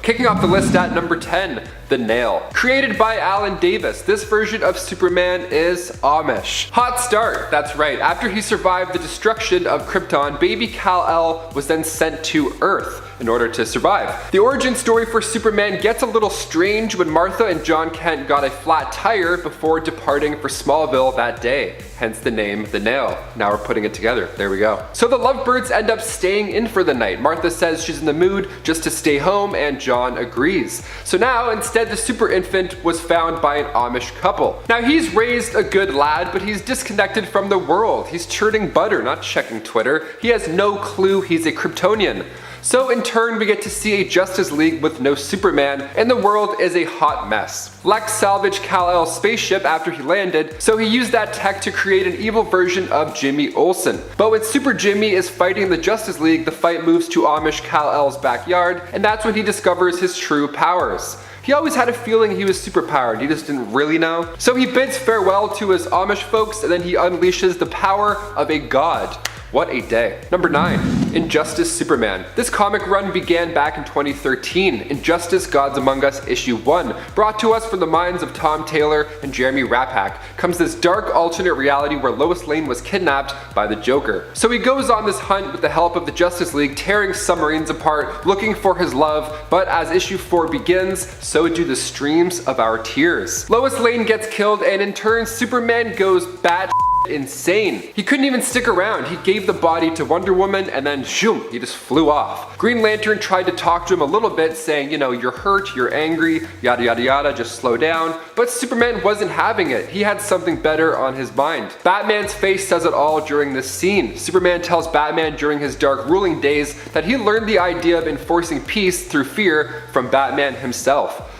Kicking off the list at number 10, the Nail. Created by Alan Davis, this version of Superman is Amish. Hot start, that's right. After he survived the destruction of Krypton, baby Kal-El was then sent to Earth in order to survive. The origin story for Superman gets a little strange when Martha and John Kent got a flat tire before departing for Smallville that day. Hence the name The Nail. Now we're putting it together. There we go. So the Lovebirds end up staying in for the night. Martha says she's in the mood just to stay home and John agrees. So now instead the super infant was found by an Amish couple. Now he's raised a good lad, but he's disconnected from the world. He's churning butter, not checking Twitter. He has no clue he's a Kryptonian. So in turn we get to see a Justice League with no Superman, and the world is a hot mess. Lex salvaged Kal-El's spaceship after he landed, so he used that tech to create an evil version of Jimmy Olsen. But when Super Jimmy is fighting the Justice League, the fight moves to Amish Kal-El's backyard, and that's when he discovers his true powers. He always had a feeling he was superpowered, he just didn't really know. So he bids farewell to his Amish folks, and then he unleashes the power of a god. What a day. Number 9, Injustice Superman. This comic run began back in 2013. Injustice Gods Among Us issue 1. Brought to us from the minds of Tom Taylor and Jeremy Rappak, comes this dark alternate reality where Lois Lane was kidnapped by the Joker. So he goes on this hunt with the help of the Justice League, tearing submarines apart, looking for his love, but as issue 4 begins, so do the streams of our tears. Lois Lane gets killed, and in turn Superman goes bat insane. He couldn't even stick around. He gave the body to Wonder Woman and then shoom, he just flew off. Green Lantern tried to talk to him a little bit, saying, you know, you're hurt, you're angry, yada yada yada, just slow down. But Superman wasn't having it. He had something better on his mind. Batman's face says it all during this scene. Superman tells Batman during his dark ruling days that he learned the idea of enforcing peace through fear from Batman himself.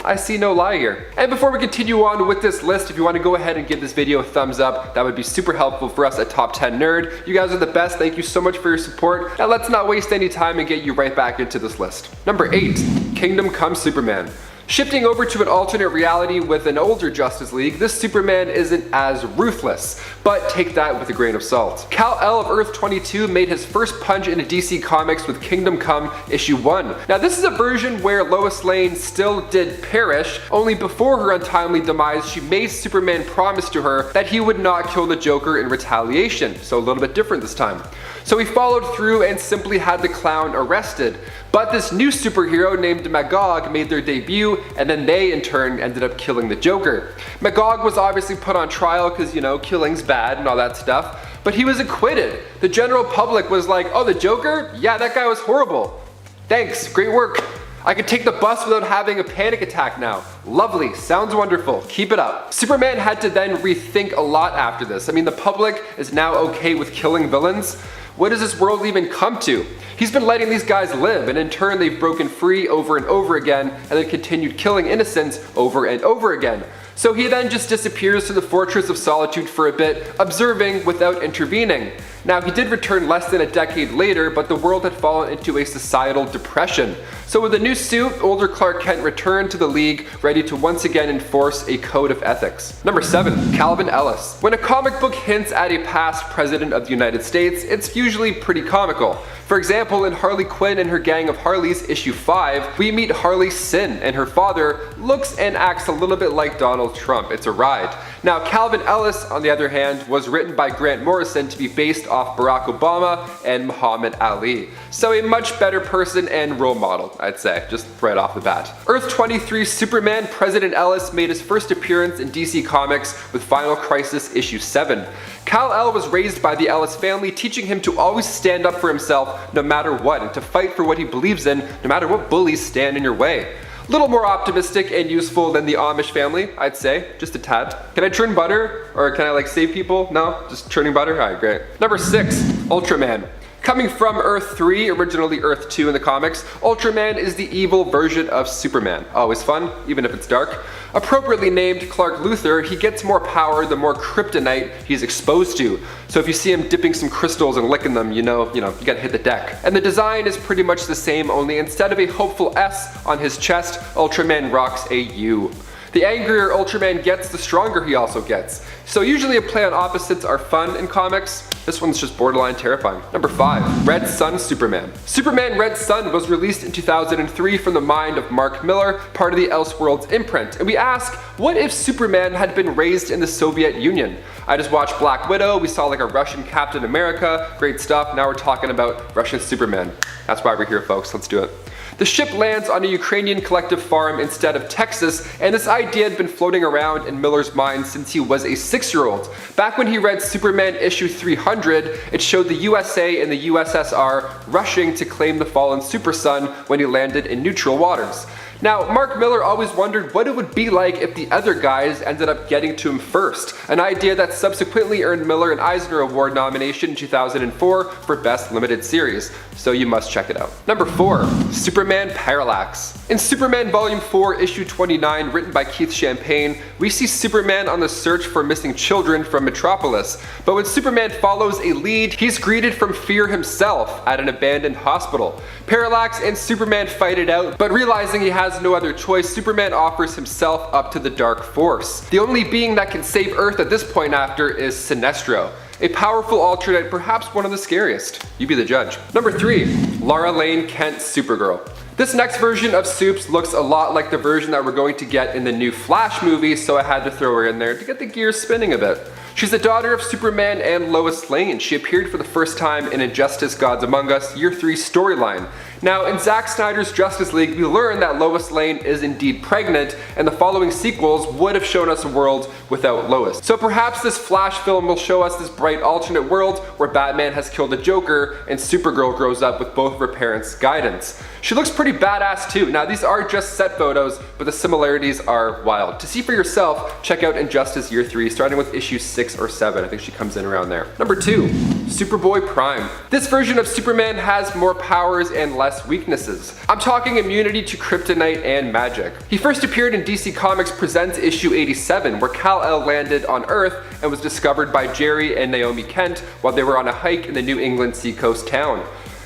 I see no lie here. And before we continue on with this list, if you want to go ahead and give this video a thumbs up, that would be super helpful for us at Top 10 Nerd. You guys are the best. Thank you so much for your support. Now let's not waste any time and get you right back into this list. Number 8, Kingdom Come Superman. Shifting over to an alternate reality with an older Justice League, this Superman isn't as ruthless, but take that with a grain of salt. Kal-El of Earth 22 made his first punch into DC Comics with Kingdom Come issue 1. Now this is a version where Lois Lane still did perish, only before her untimely demise she made Superman promise to her that he would not kill the Joker in retaliation, so a little bit different this time. So he followed through and simply had the clown arrested. But this new superhero named Magog made their debut, and then they in turn ended up killing the Joker. Magog was obviously put on trial because, you know, killing's bad and all that stuff, but he was acquitted. The general public was like, oh, the Joker? Yeah, that guy was horrible. Thanks, great work. I could take the bus without having a panic attack now. Lovely, sounds wonderful, keep it up. Superman had to then rethink a lot after this. I mean, the public is now okay with killing villains. What does this world even come to? He's been letting these guys live, and in turn they've broken free over and over again, and then continued killing innocents over and over again. So he then just disappears to the Fortress of Solitude for a bit, observing without intervening. Now he did return less than a decade later, but the world had fallen into a societal depression. So with a new suit, older Clark Kent returned to the League, ready to once again enforce a code of ethics. Number 7, Calvin Ellis. When a comic book hints at a past president of the United States, it's usually pretty comical. For example, in Harley Quinn and Her Gang of Harleys issue 5, we meet Harley's Sin, and her father looks and acts a little bit like Donald Trump. It's a ride. Now Calvin Ellis, on the other hand, was written by Grant Morrison to be based off Barack Obama and Muhammad Ali. So a much better person and role model, I'd say, just right off the bat. Earth 23 Superman President Ellis made his first appearance in DC Comics with Final Crisis issue 7. Kal-El was raised by the Ellis family, teaching him to always stand up for himself no matter what, and to fight for what he believes in no matter what bullies stand in your way. A little more optimistic and useful than the Amish family, I'd say, just a tad. Can I churn butter? Or can I like save people? No? Just churning butter? Alright, great. Number 6, Ultraman. Coming from Earth 3, originally Earth 2 in the comics, Ultraman is the evil version of Superman. Always fun, even if it's dark. Appropriately named Clark Luthor, he gets more power the more kryptonite he's exposed to. So if you see him dipping some crystals and licking them, you know, you gotta hit the deck. And the design is pretty much the same, only instead of a hopeful S on his chest, Ultraman rocks a U. The angrier Ultraman gets, the stronger he also gets. So usually a play on opposites are fun in comics. This one's just borderline terrifying. Number 5, Red Sun Superman. Superman Red Sun was released in 2003 from the mind of Mark Millar, part of the Elseworlds imprint. And we ask, what if Superman had been raised in the Soviet Union? I just watched Black Widow, we saw like a Russian Captain America, great stuff. Now we're talking about Russian Superman. That's why we're here, folks, let's do it. The ship lands on a Ukrainian collective farm instead of Texas, and this idea had been floating around in Millar's mind since he was a 6-year-old. Back when he read Superman issue 300, it showed the USA and the USSR rushing to claim the fallen Super Sun when he landed in neutral waters. Now, Mark Millar always wondered what it would be like if the other guys ended up getting to him first, an idea that subsequently earned Millar an Eisner Award nomination in 2004 for Best Limited Series, so you must check it out. Number 4, Superman Parallax. In Superman Volume 4, Issue 29, written by Keith Champagne, we see Superman on the search for missing children from Metropolis, but when Superman follows a lead, he's greeted from fear himself at an abandoned hospital. Parallax and Superman fight it out, but realizing he has no other choice, Superman offers himself up to the Dark Force. The only being that can save Earth at this point after is Sinestro, a powerful alternate, perhaps one of the scariest. You be the judge. Number 3, Lara Lane Kent Supergirl. This next version of Supes looks a lot like the version that we're going to get in the new Flash movie, so I had to throw her in there to get the gears spinning a bit. She's the daughter of Superman and Lois Lane. She appeared for the first time in Injustice Gods Among Us Year 3 storyline. Now, in Zack Snyder's Justice League, we learn that Lois Lane is indeed pregnant, and the following sequels would have shown us a world without Lois. So perhaps this Flash film will show us this bright alternate world where Batman has killed the Joker and Supergirl grows up with both of her parents' guidance. She looks pretty badass too. Now, these are just set photos, but the similarities are wild. To see for yourself, check out Injustice Year 3, starting with issue 6 or 7. I think she comes in around there. Number 2, Superboy Prime. This version of Superman has more powers and less weaknesses. I'm talking immunity to kryptonite and magic. He first appeared in DC Comics Presents issue 87, where Kal-El landed on Earth and was discovered by Jerry and Naomi Kent while they were on a hike in the New England seacoast town.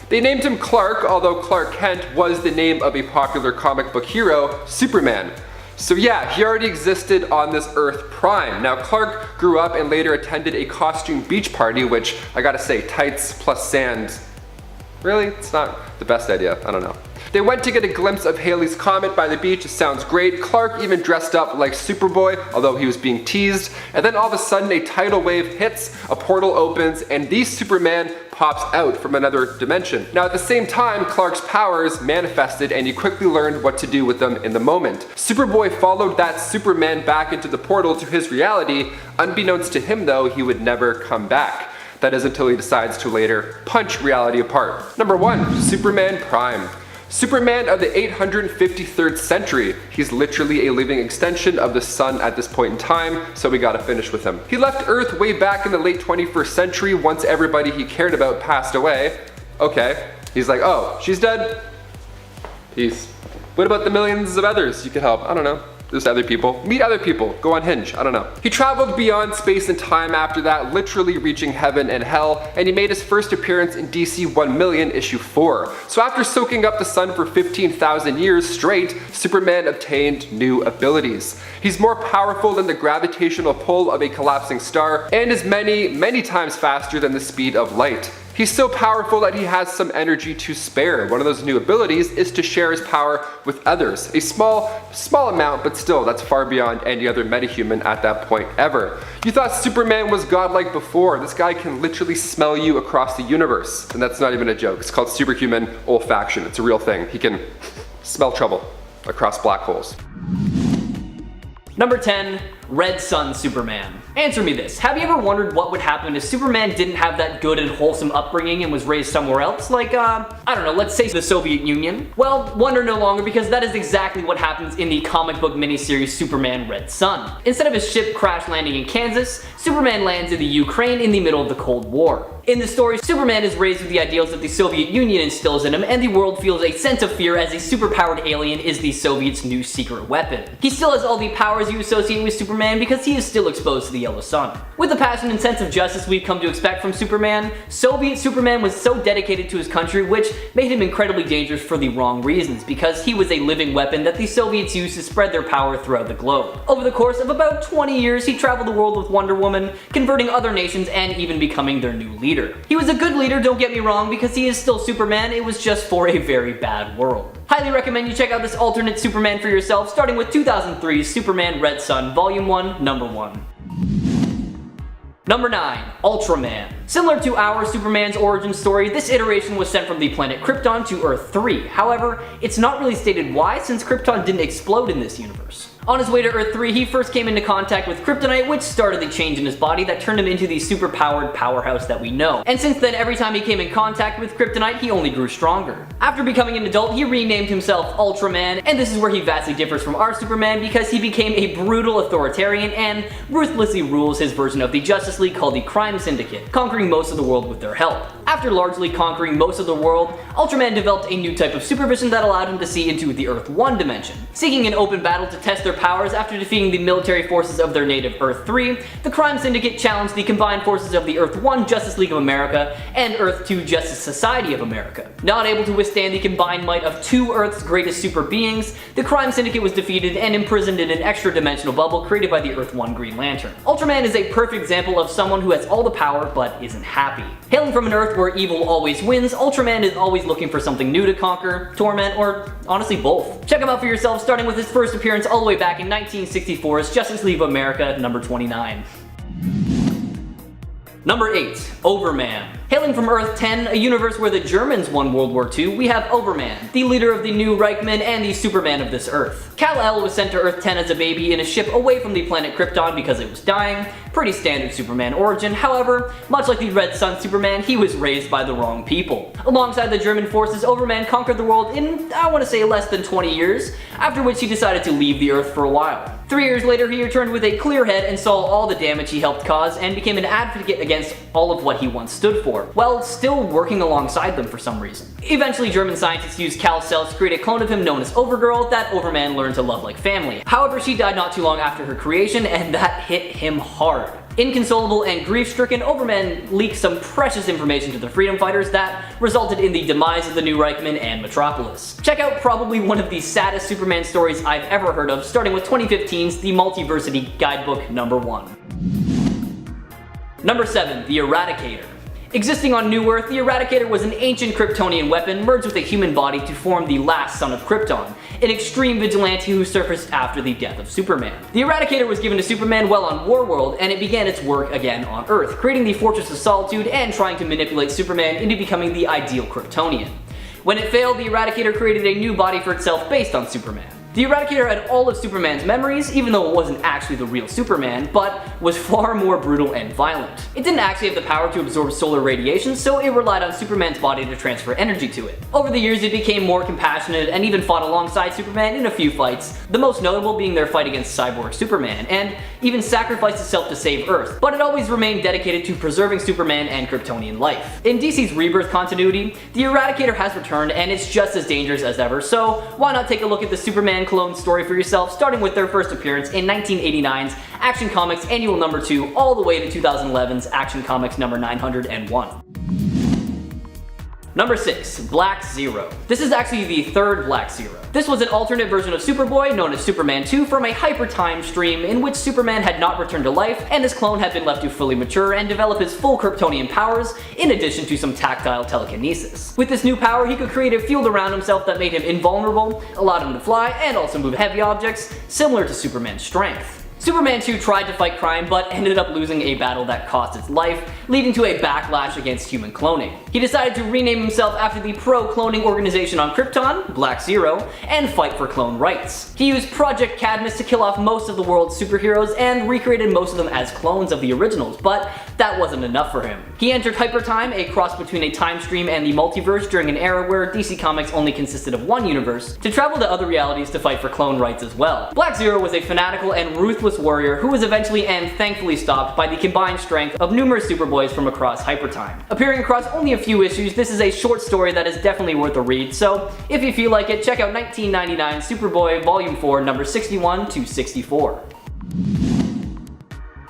They named him Clark, although Clark Kent was the name of a popular comic book hero, Superman. So yeah, he already existed on this Earth Prime. Now, Clark grew up and later attended a costume beach party, which I gotta say, tights plus sand, really? It's not the best idea, I don't know. They went to get a glimpse of Halley's Comet by the beach. It sounds great. Clark even dressed up like Superboy, although he was being teased. And then all of a sudden a tidal wave hits, a portal opens, and the Superman pops out from another dimension. Now at the same time, Clark's powers manifested and he quickly learned what to do with them in the moment. Superboy followed that Superman back into the portal to his reality. Unbeknownst to him though, he would never come back. That is until he decides to later punch reality apart. Number 1, Superman Prime. Superman of the 853rd century. He's literally a living extension of the sun at this point in time, so we gotta finish with him. He left Earth way back in the late 21st century once everybody he cared about passed away. Okay, he's like, oh, she's dead? Peace. What about the millions of others you could help? I don't know. There's other people. Meet other people. Go on Hinge. I don't know. He traveled beyond space and time after that, literally reaching heaven and hell, and he made his first appearance in DC 1 Million issue 4. So after soaking up the sun for 15,000 years straight, Superman obtained new abilities. He's more powerful than the gravitational pull of a collapsing star, and is many, many times faster than the speed of light. He's so powerful that he has some energy to spare. One of those new abilities is to share his power with others. A small amount, but still, that's far beyond any other metahuman at that point ever. You thought Superman was godlike before. This guy can literally smell you across the universe. And that's not even a joke. It's called superhuman olfaction. It's a real thing. He can smell trouble across black holes. Number 10, Red Sun Superman. Answer me this, have you ever wondered what would happen if Superman didn't have that good and wholesome upbringing and was raised somewhere else? Like, I don't know, let's say the Soviet Union? Well, wonder no longer, because that is exactly what happens in the comic book miniseries Superman Red Sun. Instead of his ship crash landing in Kansas, Superman lands in the Ukraine in the middle of the Cold War. In the story, Superman is raised with the ideals that the Soviet Union instills in him, and the world feels a sense of fear as a superpowered alien is the Soviets' new secret weapon. He still has all the powers you associate with Superman because he is still exposed to the yellow sun. With the passion and sense of justice we've come to expect from Superman, Soviet Superman was so dedicated to his country, which made him incredibly dangerous for the wrong reasons, because he was a living weapon that the Soviets used to spread their power throughout the globe. Over the course of about 20 years, he traveled the world with Wonder Woman, converting other nations and even becoming their new leader. He was a good leader, don't get me wrong, because he is still Superman, it was just for a very bad world. Highly recommend you check out this alternate Superman for yourself, starting with 2003's Superman Red Sun Volume 1, Number 1. Number 9. Ultraman. Similar to our Superman's origin story, this iteration was sent from the planet Krypton to Earth 3. However, it's not really stated why, since Krypton didn't explode in this universe. On his way to Earth 3, he first came into contact with kryptonite, which started the change in his body that turned him into the super-powered powerhouse that we know. And since then, every time he came in contact with kryptonite, he only grew stronger. After becoming an adult, he renamed himself Ultraman, and this is where he vastly differs from our Superman because he became a brutal authoritarian and ruthlessly rules his version of the Justice League called the Crime Syndicate, conquering most of the world with their help. After largely conquering most of the world, Ultraman developed a new type of supervision that allowed him to see into the Earth 1 dimension. Seeking an open battle to test their powers after defeating the military forces of their native Earth 3, the Crime Syndicate challenged the combined forces of the Earth 1 Justice League of America and Earth 2 Justice Society of America. Not able to withstand the combined might of two Earth's greatest super beings, the Crime Syndicate was defeated and imprisoned in an extra-dimensional bubble created by the Earth 1 Green Lantern. Ultraman is a perfect example of someone who has all the power but isn't happy. Hailing from an Earth where evil always wins, Ultraman is always looking for something new to conquer, torment, or honestly both. Check him out for yourself, starting with his first appearance all the way back in 1964's Justice League of America number 29. Number 8. Overman. Hailing from Earth 10, a universe where the Germans won World War II, we have Overman, the leader of the new Reichman and the Superman of this Earth. Kal-El was sent to Earth 10 as a baby in a ship away from the planet Krypton because it was dying. Pretty standard Superman origin, however, much like the Red Sun Superman, he was raised by the wrong people. Alongside the German forces, Overman conquered the world in, I want to say, less than 20 years, after which he decided to leave the Earth for a while. 3 years later, he returned with a clear head and saw all the damage he helped cause and became an advocate against all of what he once stood for, while still working alongside them for some reason. Eventually, German scientists used Kal cells to create a clone of him known as Overgirl that Overman learned to love like family. However, she died not too long after her creation, and that hit him hard. Inconsolable and grief-stricken, Overman leaked some precious information to the freedom fighters that resulted in the demise of the new Reichman and Metropolis. Check out probably one of the saddest Superman stories I've ever heard of, starting with 2015's The Multiversity Guidebook number 1. Number 7. The Eradicator. Existing on New Earth, the Eradicator was an ancient Kryptonian weapon merged with a human body to form the last son of Krypton, an extreme vigilante who surfaced after the death of Superman. The Eradicator was given to Superman while on Warworld, and it began its work again on Earth, creating the Fortress of Solitude and trying to manipulate Superman into becoming the ideal Kryptonian. When it failed, the Eradicator created a new body for itself based on Superman. The Eradicator had all of Superman's memories, even though it wasn't actually the real Superman, but was far more brutal and violent. It didn't actually have the power to absorb solar radiation, so it relied on Superman's body to transfer energy to it. Over the years, it became more compassionate and even fought alongside Superman in a few fights, the most notable being their fight against Cyborg Superman, and even sacrificed itself to save Earth, but it always remained dedicated to preserving Superman and Kryptonian life. In DC's Rebirth continuity, the Eradicator has returned and it's just as dangerous as ever, so why not take a look at the Superman clone story for yourself, starting with their first appearance in 1989's Action Comics Annual number 2 all the way to 2011's Action Comics number 901. Number 6. Black Zero. This is actually the third Black Zero. This was an alternate version of Superboy known as Superman 2 from a hyper time stream in which Superman had not returned to life and his clone had been left to fully mature and develop his full Kryptonian powers in addition to some tactile telekinesis. With this new power, he could create a field around himself that made him invulnerable, allowed him to fly, and also move heavy objects, similar to Superman's strength. Superman 2 tried to fight crime, but ended up losing a battle that cost its life, leading to a backlash against human cloning. He decided to rename himself after the pro-cloning organization on Krypton, Black Zero, and fight for clone rights. He used Project Cadmus to kill off most of the world's superheroes and recreated most of them as clones of the originals, but that wasn't enough for him. He entered Hypertime, a cross between a time stream and the multiverse during an era where DC Comics only consisted of one universe, to travel to other realities to fight for clone rights as well. Black Zero was a fanatical and ruthless ruthless warrior who was eventually and thankfully stopped by the combined strength of numerous Superboys from across Hypertime. Appearing across only a few issues, this is a short story that is definitely worth a read, so if you feel like it, check out 1999 Superboy Volume 4, number 61 to 64.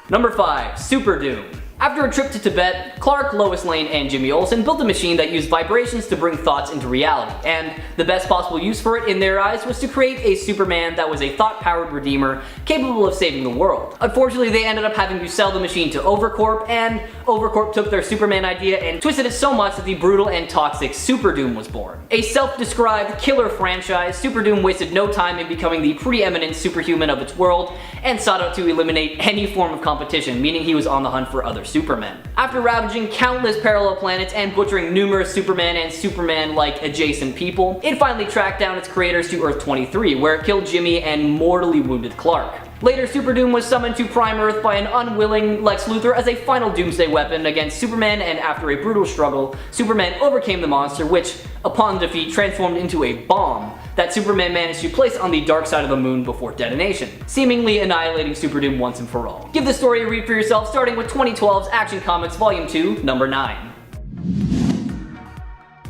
Number 5. Super Doom. After a trip to Tibet, Clark, Lois Lane, and Jimmy Olsen built a machine that used vibrations to bring thoughts into reality, and the best possible use for it in their eyes was to create a Superman that was a thought-powered redeemer capable of saving the world. Unfortunately, they ended up having to sell the machine to Overcorp, and Overcorp took their Superman idea and twisted it so much that the brutal and toxic Super Doom was born. A self-described killer franchise, Super Doom wasted no time in becoming the preeminent superhuman of its world, and sought out to eliminate any form of competition, meaning he was on the hunt for other Supermen. After ravaging countless parallel planets and butchering numerous Superman and Superman-like adjacent people, it finally tracked down its creators to Earth 23, where it killed Jimmy and mortally wounded Clark. Later, Super Doom was summoned to Prime Earth by an unwilling Lex Luthor as a final doomsday weapon against Superman, and after a brutal struggle, Superman overcame the monster, which, upon defeat, transformed into a bomb that Superman managed to place on the dark side of the moon before detonation, seemingly annihilating Super Doom once and for all. Give the story a read for yourself, starting with 2012's Action Comics Volume 2, number 9.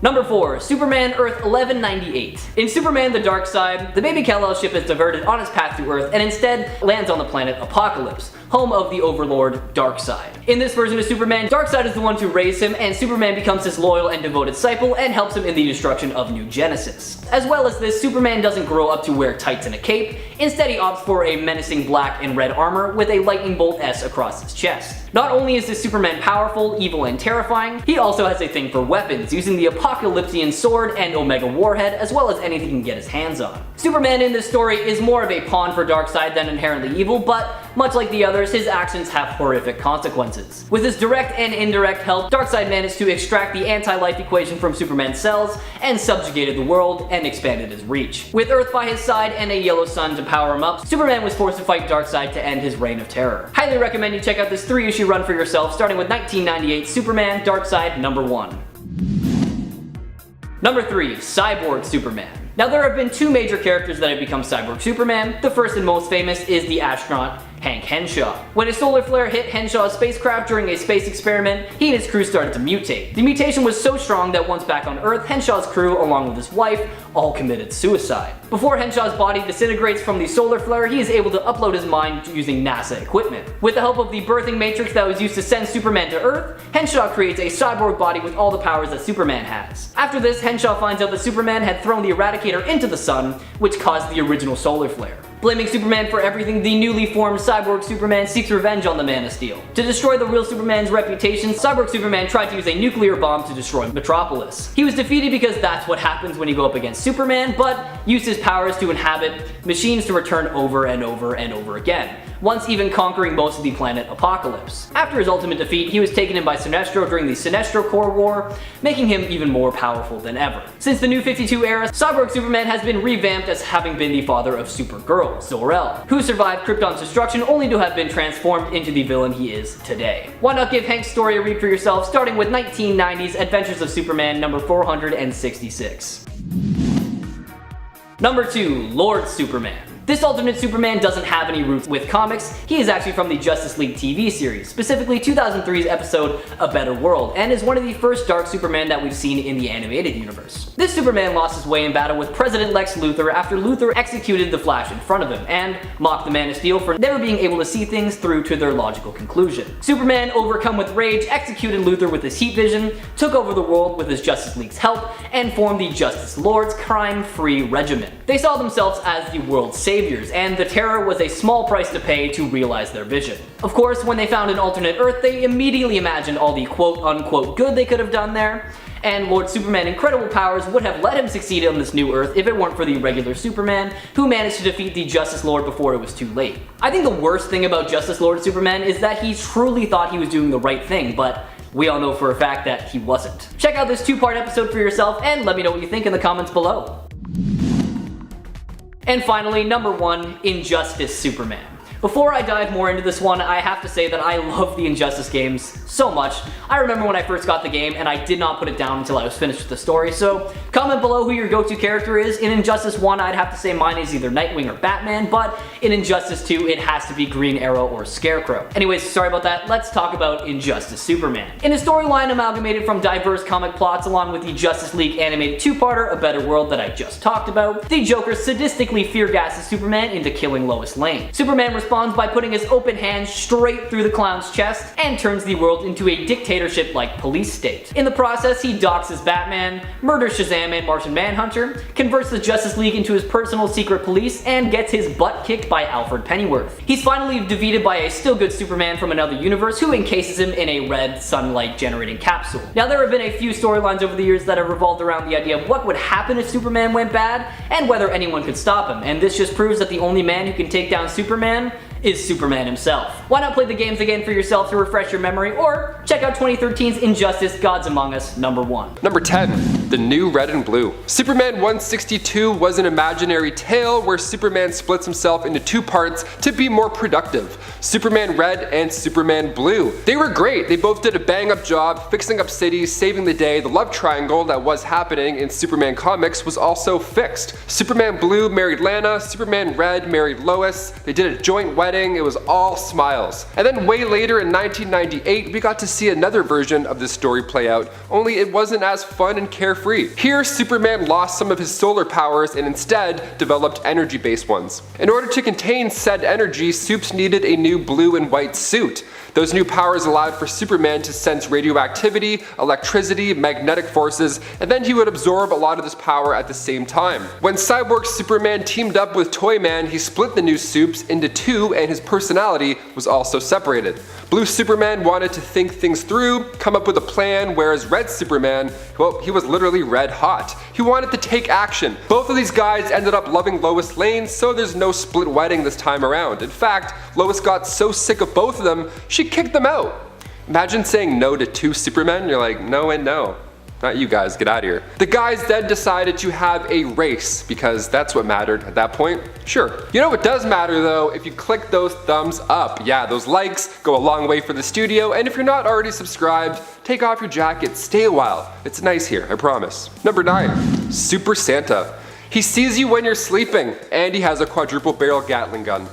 Number 4. Superman Earth 1198. In Superman the Dark Side, the baby Kal-El ship is diverted on its path to Earth and instead lands on the planet Apokolips, home of the Overlord Darkseid. In this version of Superman, Darkseid is the one to raise him, and Superman becomes his loyal and devoted disciple and helps him in the destruction of New Genesis. As well as this, Superman doesn't grow up to wear tights and a cape. Instead, he opts for a menacing black and red armor with a lightning bolt S across his chest. Not only is this Superman powerful, evil, and terrifying, he also has a thing for weapons, using the Apocalyptian sword and Omega Warhead, as well as anything he can get his hands on. Superman in this story is more of a pawn for Darkseid than inherently evil, but much like the others, his actions have horrific consequences. With his direct and indirect help, Darkseid managed to extract the anti-life equation from Superman's cells and subjugated the world and expanded his reach. With Earth by his side and a yellow sun to power him up, Superman was forced to fight Darkseid to end his reign of terror. Highly recommend you check out this 3-issue run for yourself, starting with 1998 Superman Darkseid number 1. Number 3. Cyborg Superman. Now, there have been two major characters that have become Cyborg Superman. The first and most famous is the astronaut Hank Henshaw. When a solar flare hit Henshaw's spacecraft during a space experiment, he and his crew started to mutate. The mutation was so strong that once back on Earth, Henshaw's crew, along with his wife, all committed suicide. Before Henshaw's body disintegrates from the solar flare, he is able to upload his mind using NASA equipment. With the help of the birthing matrix that was used to send Superman to Earth, Henshaw creates a cyborg body with all the powers that Superman has. After this, Henshaw finds out that Superman had thrown the Eradicator into the sun, which caused the original solar flare. Blaming Superman for everything, the newly formed Cyborg Superman seeks revenge on the Man of Steel. To destroy the real Superman's reputation, Cyborg Superman tried to use a nuclear bomb to destroy Metropolis. He was defeated because that's what happens when you go up against Superman, but used his powers to inhabit machines to return over and over and over again, once even conquering most of the planet Apokolips. After his ultimate defeat, he was taken in by Sinestro during the Sinestro Corps War, making him even more powerful than ever. Since the New 52 era, Cyborg Superman has been revamped as having been the father of Supergirl, Zor-El, who survived Krypton's destruction only to have been transformed into the villain he is today. Why not give Hank's story a read for yourself, starting with 1990's Adventures of Superman number 466. Number 2. Lord Superman. This alternate Superman doesn't have any roots with comics. He is actually from the Justice League TV series, specifically 2003's episode A Better World, and is one of the first Dark Superman that we've seen in the animated universe. This Superman lost his way in battle with President Lex Luthor after Luthor executed the Flash in front of him, and mocked the Man of Steel for never being able to see things through to their logical conclusion. Superman, overcome with rage, executed Luthor with his heat vision, took over the world with his Justice League's help, and formed the Justice Lord's crime-free regiment. They saw themselves as the world's saviors, and the Terror was a small price to pay to realize their vision. Of course, when they found an alternate Earth, they immediately imagined all the quote-unquote good they could have done there, and Lord Superman's incredible powers would have let him succeed on this new Earth if it weren't for the regular Superman, who managed to defeat the Justice Lord before it was too late. I think the worst thing about Justice Lord Superman is that he truly thought he was doing the right thing, but we all know for a fact that he wasn't. Check out this 2-part episode for yourself and let me know what you think in the comments below. And finally, number 1, Injustice Superman. Before I dive more into this one, I have to say that I love the Injustice games so much. I remember when I first got the game and I did not put it down until I was finished with the story, so comment below who your go-to character is. In Injustice 1, I'd have to say mine is either Nightwing or Batman, but in Injustice 2, it has to be Green Arrow or Scarecrow. Anyways, sorry about that, let's talk about Injustice Superman. In a storyline amalgamated from diverse comic plots along with the Justice League animated two-parter, A Better World, that I just talked about, the Joker sadistically fear gasses Superman into killing Lois Lane. Superman responds by putting his open hand straight through the clown's chest and turns the world into a dictatorship-like police state. In the process, he doxes Batman, murders Shazam and Martian Manhunter, converts the Justice League into his personal secret police, and gets his butt kicked by Alfred Pennyworth. He's finally defeated by a still good Superman from another universe who encases him in a red sunlight generating capsule. Now, there have been a few storylines over the years that have revolved around the idea of what would happen if Superman went bad and whether anyone could stop him, and this just proves that the only man who can take down Superman is Superman himself. Why not play the games again for yourself to refresh your memory, or check out 2013's Injustice Gods Among Us #1. Number 10. The New Red and Blue. Superman 162 was an imaginary tale where Superman splits himself into two parts to be more productive. Superman Red and Superman Blue. They were great. They both did a bang-up job fixing up cities, saving the day. The love triangle that was happening in Superman comics was also fixed. Superman Blue married Lana, Superman Red married Lois. They did a joint wedding. It was all smiles. And then way later in 1998, we got to see another version of this story play out, only it wasn't as fun and carefree. Here, Superman lost some of his solar powers and instead developed energy-based ones. In order to contain said energy, Supes needed a new blue and white suit. Those new powers allowed for Superman to sense radioactivity, electricity, magnetic forces, and then he would absorb a lot of this power at the same time. When Cyborg Superman teamed up with Toyman, he split the new Supes into two and his personality was also separated. Blue Superman wanted to think things through, come up with a plan, whereas Red Superman, well, he was literally red hot. He wanted to take action. Both of these guys ended up loving Lois Lane, so there's no split wedding this time around. In fact, Lois got so sick of both of them, she kicked them out. Imagine saying no to two Supermen, you're like, no and no. Not you guys, get out of here. The guys then decided to have a race because that's what mattered at that point. Sure. You know what does matter though? If you click those thumbs up. Yeah, those likes go a long way for the studio, and if you're not already subscribed, take off your jacket, stay a while. It's nice here, I promise. Number 9. Super Santa. He sees you when you're sleeping, and he has a quadruple barrel Gatling gun.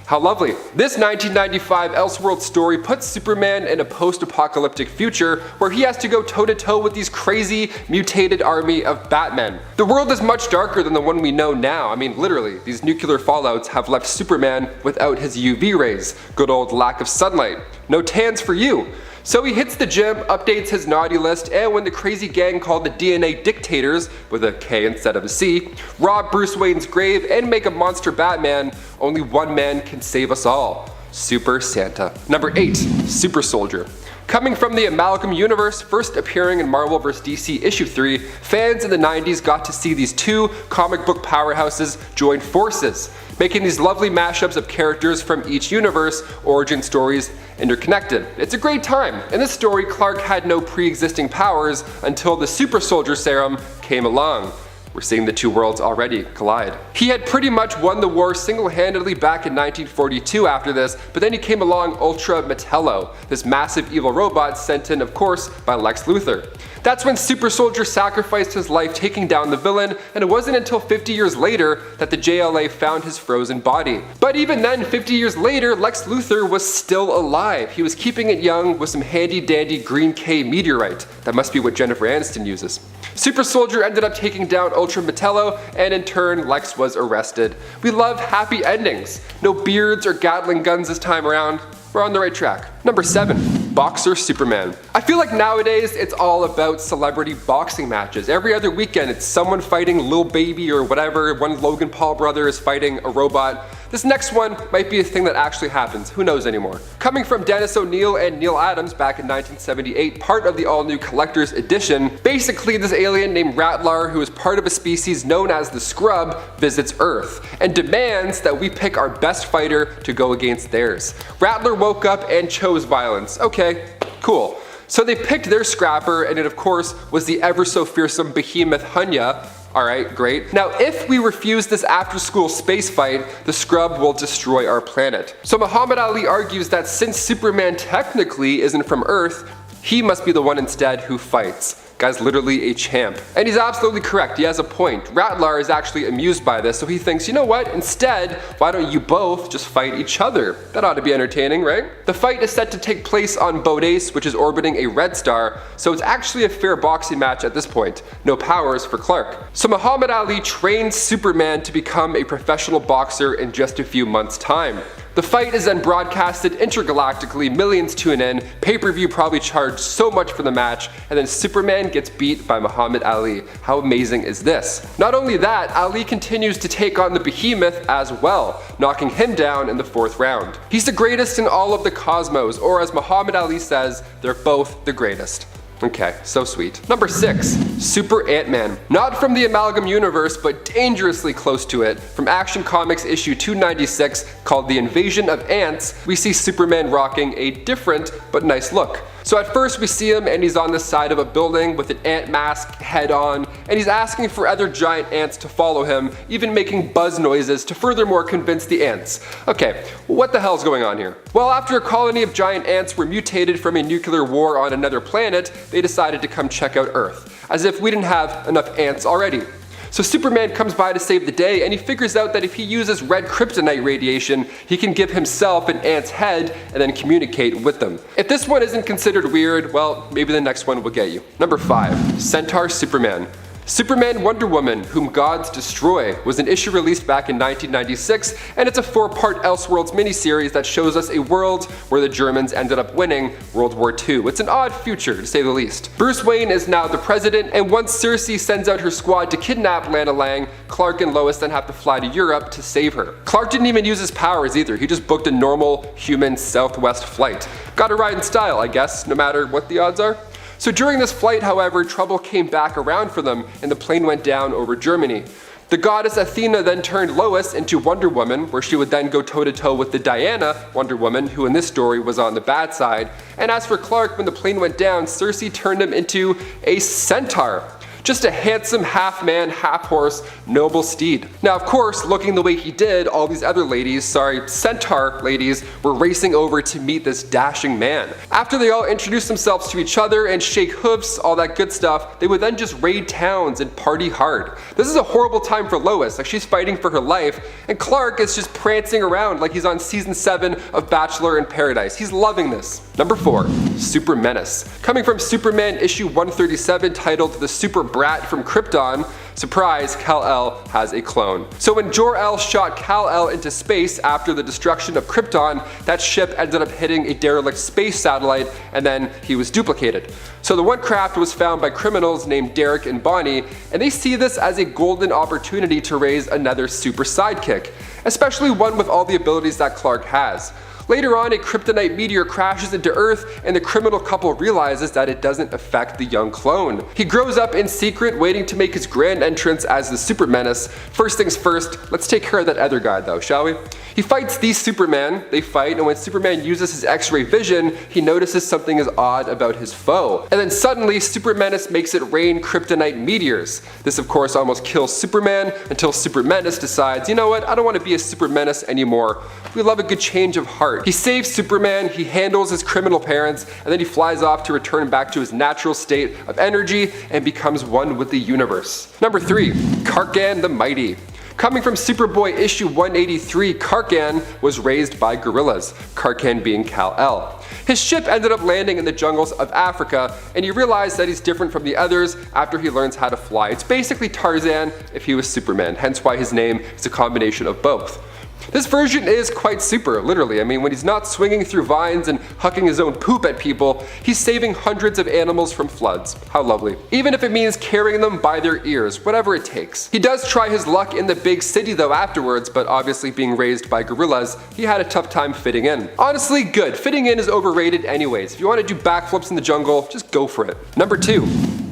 How lovely. This 1995 Elseworld story puts Superman in a post-apocalyptic future where he has to go toe-to-toe with these crazy, mutated army of Batmen. The world is much darker than the one we know now. I mean, literally, these nuclear fallouts have left Superman without his UV rays. Good old lack of sunlight. No tans for you. So he hits the gym, updates his naughty list, and when the crazy gang called the DNA Dictators, with a K instead of a C, rob Bruce Wayne's grave and make a monster Batman, only one man can save us all. Super Santa. Number 8. Super Soldier. Coming from the Amalgam universe, first appearing in Marvel vs. DC issue 3, fans in the 90s got to see these two comic book powerhouses join forces, making these lovely mashups of characters from each universe, origin stories, interconnected. It's a great time. In this story, Clark had no pre-existing powers until the Super Soldier Serum came along. We're seeing the two worlds already collide. He had pretty much won the war single-handedly back in 1942 after this, but then he came along Ultra Metello, this massive evil robot sent in, of course, by Lex Luthor. That's when Super Soldier sacrificed his life taking down the villain, and it wasn't until 50 years later that the JLA found his frozen body. But even then, 50 years later, Lex Luthor was still alive. He was keeping it young with some handy-dandy green K meteorite. That must be what Jennifer Aniston uses. Super Soldier ended up taking down Ultra Metello, and in turn, Lex was arrested. We love happy endings. No beards or Gatling guns this time around. We're on the right track. Number 7. Boxer Superman. I feel like nowadays it's all about celebrity boxing matches. Every other weekend it's someone fighting Lil Baby or whatever, one Logan Paul brother is fighting a robot. This next one might be a thing that actually happens, who knows anymore. Coming from Dennis O'Neil and Neil Adams back in 1978, part of the all-new Collector's Edition, basically this alien named Rattlar, who is part of a species known as the Scrub, visits Earth and demands that we pick our best fighter to go against theirs. Rattlar woke up and chose violence. Okay, cool. So they picked their scrapper, and it of course was the ever so fearsome behemoth Hunya, Alright, great. Now, if we refuse this after-school space fight, the scrub will destroy our planet. So Muhammad Ali argues that since Superman technically isn't from Earth, he must be the one instead who fights. Guy's literally a champ. And he's absolutely correct, he has a point. Rattlar is actually amused by this, so he thinks, you know what, instead, why don't you both just fight each other? That ought to be entertaining, right? The fight is set to take place on Bodace, which is orbiting a red star, so it's actually a fair boxing match at this point. No powers for Clark. So Muhammad Ali trains Superman to become a professional boxer in just a few months' time. The fight is then broadcasted intergalactically, millions tune in, pay-per-view probably charged so much for the match, and then Superman gets beat by Muhammad Ali. How amazing is this? Not only that, Ali continues to take on the behemoth as well, knocking him down in the 4th round. He's the greatest in all of the cosmos, or as Muhammad Ali says, they're both the greatest. Okay, so sweet. Number 6, Super Ant-Man. Not from the Amalgam universe, but dangerously close to it. From Action Comics issue 296, called The Invasion of Ants, we see Superman rocking a different but nice look. So at first we see him and he's on the side of a building with an ant mask head on, and he's asking for other giant ants to follow him, even making buzz noises to furthermore convince the ants. Okay, what the hell's going on here? Well, after a colony of giant ants were mutated from a nuclear war on another planet, they decided to come check out Earth, as if we didn't have enough ants already. So Superman comes by to save the day, and he figures out that if he uses red kryptonite radiation, he can give himself an ant's head and then communicate with them. If this one isn't considered weird, well, maybe the next one will get you. Number 5, Centaur Superman. Superman Wonder Woman, Whom Gods Destroy, was an issue released back in 1996, and it's a 4-part Elseworlds miniseries that shows us a world where the Germans ended up winning World War II. It's an odd future, to say the least. Bruce Wayne is now the president, and once Cersei sends out her squad to kidnap Lana Lang, Clark and Lois then have to fly to Europe to save her. Clark didn't even use his powers either, he just booked a normal human Southwest flight. Got a ride in style, I guess, no matter what the odds are. So during this flight, however, trouble came back around for them and the plane went down over Germany. The goddess Athena then turned Lois into Wonder Woman, where she would then go toe-to-toe with the Diana, Wonder Woman, who in this story was on the bad side. And as for Clark, when the plane went down, Cersei turned him into a centaur. Just a handsome half-man, half-horse, noble steed. Now of course, looking the way he did, all these other ladies, centaur ladies, were racing over to meet this dashing man. After they all introduced themselves to each other and shake hoofs, all that good stuff, they would then just raid towns and party hard. This is a horrible time for Lois, like she's fighting for her life, and Clark is just prancing around like he's on season 7 of Bachelor in Paradise. He's loving this. Number 4, Super Menace. Coming from Superman issue 137 titled The Super Brat from Krypton, surprise, Kal-El has a clone. So when Jor-El shot Kal-El into space after the destruction of Krypton, that ship ended up hitting a derelict space satellite and then he was duplicated. So the one craft was found by criminals named Derek and Bonnie, and they see this as a golden opportunity to raise another super sidekick, especially one with all the abilities that Clark has. Later on, a kryptonite meteor crashes into Earth and the criminal couple realizes that it doesn't affect the young clone. He grows up in secret, waiting to make his grand entrance as the Super Menace. First things first, let's take care of that other guy though, shall we? He fights the Superman, they fight, and when Superman uses his X-ray vision, he notices something is odd about his foe. And then suddenly, Super Menace makes it rain kryptonite meteors. This of course almost kills Superman until Super Menace decides, you know what, I don't want to be a Super Menace anymore. We love a good change of heart. He saves Superman, he handles his criminal parents, and then he flies off to return back to his natural state of energy and becomes one with the universe. Number 3, KARKAN the Mighty. Coming from Superboy issue 183, KARKAN was raised by gorillas, KARKAN being Kal-El. His ship ended up landing in the jungles of Africa, and he realized that he's different from the others after he learns how to fly. It's basically Tarzan if he was Superman, hence why his name is a combination of both. This version is quite super, literally. I mean, when he's not swinging through vines and hucking his own poop at people, he's saving hundreds of animals from floods. How lovely. Even if it means carrying them by their ears, whatever it takes. He does try his luck in the big city though afterwards, but obviously being raised by gorillas, he had a tough time fitting in. Honestly, good. Fitting in is overrated anyways. If you want to do backflips in the jungle, just go for it. Number 2.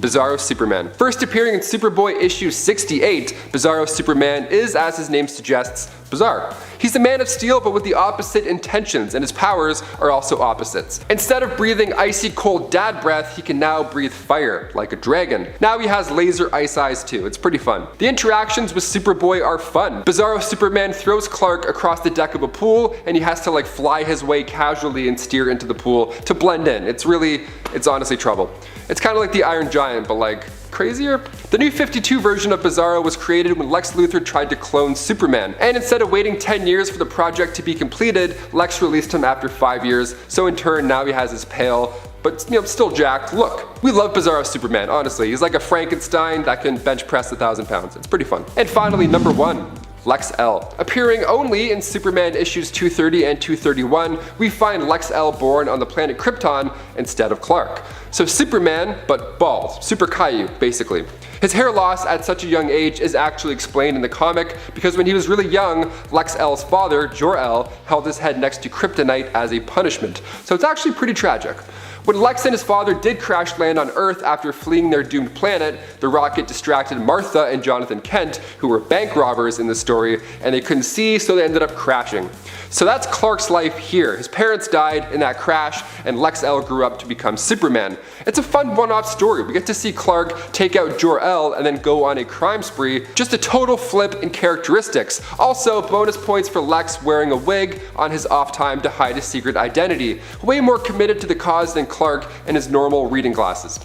BIZARRO Superman. First appearing in Superboy issue 68, BIZARRO Superman is, as his name suggests, Bizarre. He's the Man of Steel but with the opposite intentions, and his powers are also opposites. Instead of breathing icy cold dad breath, he can now breathe fire, like a dragon. Now he has laser ice eyes too, it's pretty fun. The interactions with Superboy are fun. Bizarro Superman throws Clark across the deck of a pool, and he has to like fly his way casually and steer into the pool to blend in. It's honestly trouble. It's kind of like the Iron Giant, but like crazier? The new 52 version of Bizarro was created when Lex Luthor tried to clone Superman, and instead of waiting 10 years for the project to be completed, Lex released him after 5 years, so in turn now he has his pale, but still jacked look. We love Bizarro Superman, honestly. He's like a Frankenstein that can bench press 1,000 pounds. It's pretty fun. And finally, number 1. Lex-L. Appearing only in Superman issues 230 and 231, we find Lex-L born on the planet Krypton instead of Clark. So Superman, but bald. Super Caillou, basically. His hair loss at such a young age is actually explained in the comic because when he was really young, Lex-L's father, Jor-El, held his head next to kryptonite as a punishment. So it's actually pretty tragic. When Lex and his father did crash land on Earth after fleeing their doomed planet, the rocket distracted Martha and Jonathan Kent, who were bank robbers in the story, and they couldn't see, so they ended up crashing. So that's Clark's life here. His parents died in that crash, and Lex-L grew up to become Superman. It's a fun one-off story. We get to see Clark take out Jor-El and then go on a crime spree. Just a total flip in characteristics. Also, bonus points for Lex wearing a wig on his off time to hide his secret identity. Way more committed to the cause than Clark and his normal reading glasses.